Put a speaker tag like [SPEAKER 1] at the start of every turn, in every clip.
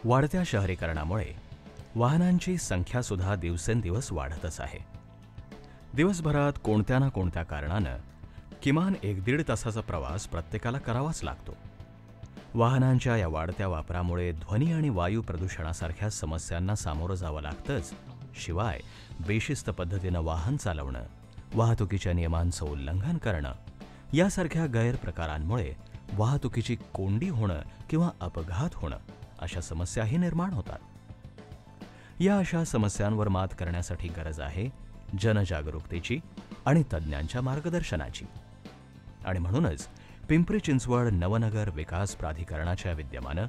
[SPEAKER 1] वाढत्या शहरीकरणामुळे वाहनांची संख्या सुद्धा दिवसेंदिवस वाढतच आहे. दिवसभरात कोणत्या ना कोणत्या कारणानं किमान 1-1.5 तासाचा प्रवास प्रत्येकाला करावाच लागतो. वाहनांच्या या वाढत्या वापरामुळे ध्वनी आणि वायू प्रदूषणासारख्या समस्यांना सामोरं जावं लागतंच. शिवाय बेशिस्त पद्धतीनं वाहन चालवणं, वाहतुकीच्या नियमांचं उल्लंघन करणं यासारख्या गैरप्रकारांमुळे वाहतुकीची कोंडी होणं किंवा अपघात होणं अशा समस्याही निर्माण होतात. या अशा समस्यांवर मात करण्यासाठी गरज आहे जनजागरूकतेची आणि तज्ज्ञांच्या मार्गदर्शनाची. आणि म्हणूनच पिंपरी चिंचवड नवनगर विकास प्राधिकरणाच्या विद्यमानं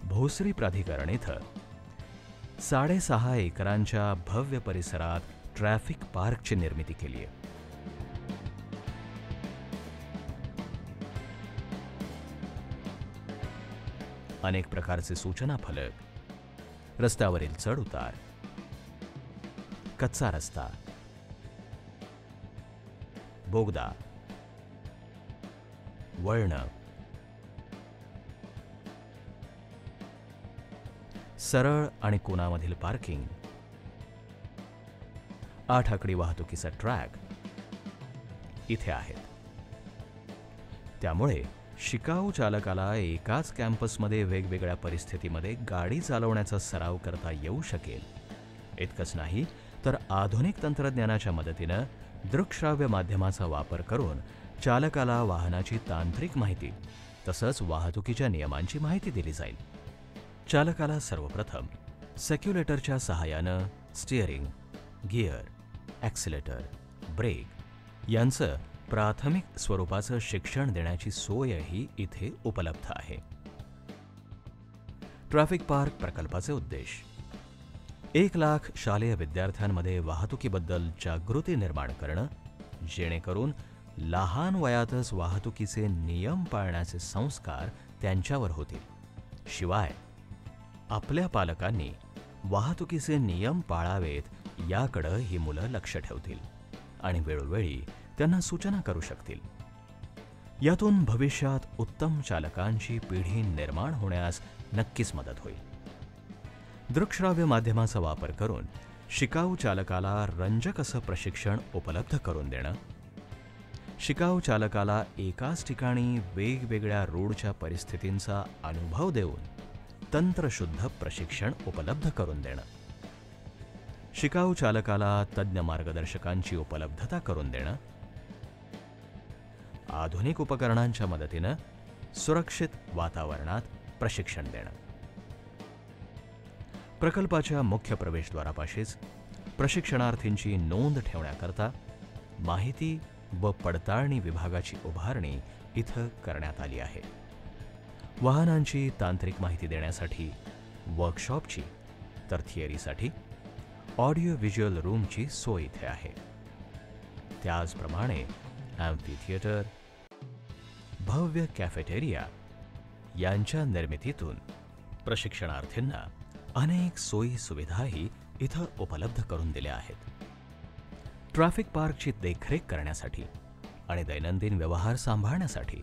[SPEAKER 1] भोसरी प्राधिकरण इथं 6.5 एकरांच्या भव्य परिसरात ट्रॅफिक पार्कची निर्मिती केली आहे. अनेक प्रकारचे सूचना फलक, रस्त्यावरील चढ उतार, कच्चा रस्ता, बोगदा, वळणं, सरळ आणि कोनामधील पार्किंग, 8 आकडी वाहतुकीचा ट्रॅक इथे आहेत. त्यामुळे शिकाऊ चालकाला एकाच कॅम्पसमध्ये वेगवेगळ्या परिस्थितीमध्ये गाडी चालवण्याचा सराव करता येऊ शकेल. इतकंच नाही तर आधुनिक तंत्रज्ञानाच्या मदतीनं दृकश्राव्य माध्यमाचा वापर करून चालकाला वाहनाची तांत्रिक माहिती तसंच वाहतुकीच्या नियमांची माहिती दिली जाईल. चालकाला सर्वप्रथम सेक्युलेटरच्या सहाय्यानं स्टिअरिंग, गिअर, ॲक्सिलेटर, ब्रेक यांचं प्राथमिक स्वरूपाचं शिक्षण देण्याची सोयही इथे उपलब्ध आहे. ट्रॅफिक पार्क प्रकल्पाचे उद्देश 1,00,000 शालेय विद्यार्थ्यांमध्ये वाहतुकीबद्दल जागृती निर्माण करणं, जेणेकरून लहान वयातच वाहतुकीचे नियम पाळण्याचे संस्कार त्यांच्यावर होतील. शिवाय आपल्या पालकांनी वाहतुकीचे नियम पाळावेत याकडं ही मुलं लक्ष ठेवतील आणि वेळोवेळी त्यांना सूचना करू शकतील. यातून भविष्यात उत्तम चालकांची पिढी निर्माण होण्यास नक्कीच मदत होईल. दृकश्राव्य माध्यमाचा वापर करून शिकाऊ चालकाला रंजक असं प्रशिक्षण उपलब्ध करून देणं, शिकाऊ चालकाला एकाच ठिकाणी वेगवेगळ्या रोडच्या परिस्थितींचा अनुभव देऊन तंत्रशुद्ध प्रशिक्षण उपलब्ध करून देणं, शिकाऊ चालकाला तज्ज्ञ मार्गदर्शकांची उपलब्धता करून देणं, आधुनिक उपकरणांच्या मदतीनं सुरक्षित वातावरणात प्रशिक्षण देणं. प्रकल्पाच्या मुख्य प्रवेशद्वारापाशीच प्रशिक्षणार्थींची नोंद ठेवण्याकरता माहिती व पडताळणी विभागाची उभारणी इथं करण्यात आली आहे. वाहनांची तांत्रिक माहिती देण्यासाठी वर्कशॉपची तर थिअरीसाठी ऑडिओ व्हिज्युअल रूमची सोय इथे आहे. त्याचप्रमाणे ॲम्फी थिएटर, भव्य कॅफेटेरिया यांच्या निर्मितीतून प्रशिक्षणार्थींना अनेक सोयी सुविधाही इथं उपलब्ध करून दिल्या आहेत. ट्रॅफिक पार्कची देखरेख करण्यासाठी आणि दैनंदिन व्यवहार सांभाळण्यासाठी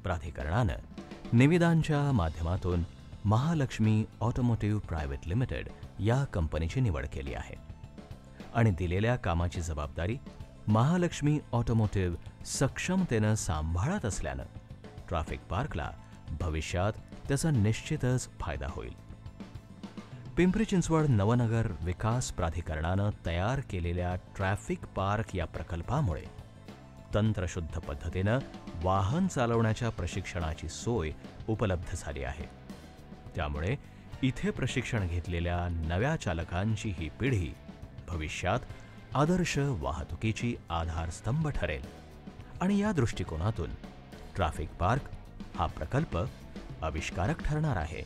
[SPEAKER 1] प्राधिकरणानं निविदांच्या माध्यमातून महालक्ष्मी ऑटोमोटिव्ह प्रायव्हेट लिमिटेड या कंपनीची निवड केली आहे आणि दिलेल्या कामाची जबाबदारी महालक्ष्मी ऑटोमोटिव्ह सक्षमतेनं सांभाळत असल्यानं ट्रॅफिक पार्कला भविष्यात त्याचा निश्चितच फायदा होईल. पिंपरी चिंचवड नवनगर विकास प्राधिकरणानं तयार केलेल्या ट्रॅफिक पार्क या प्रकल्पामुळे तंत्रशुद्ध पद्धतीनं वाहन चालवण्याच्या प्रशिक्षणाची सोय उपलब्ध झाली आहे. त्यामुळे इथे प्रशिक्षण घेतलेल्या नव्या चालकांची ही पिढी भविष्यात आदर्श वाहतुकीची आधारस्तंभ ठरेल आणि या दृष्टिकोनातून ट्रॅफिक पार्क हा प्रकल्प आविष्कारक ठरणार आहे.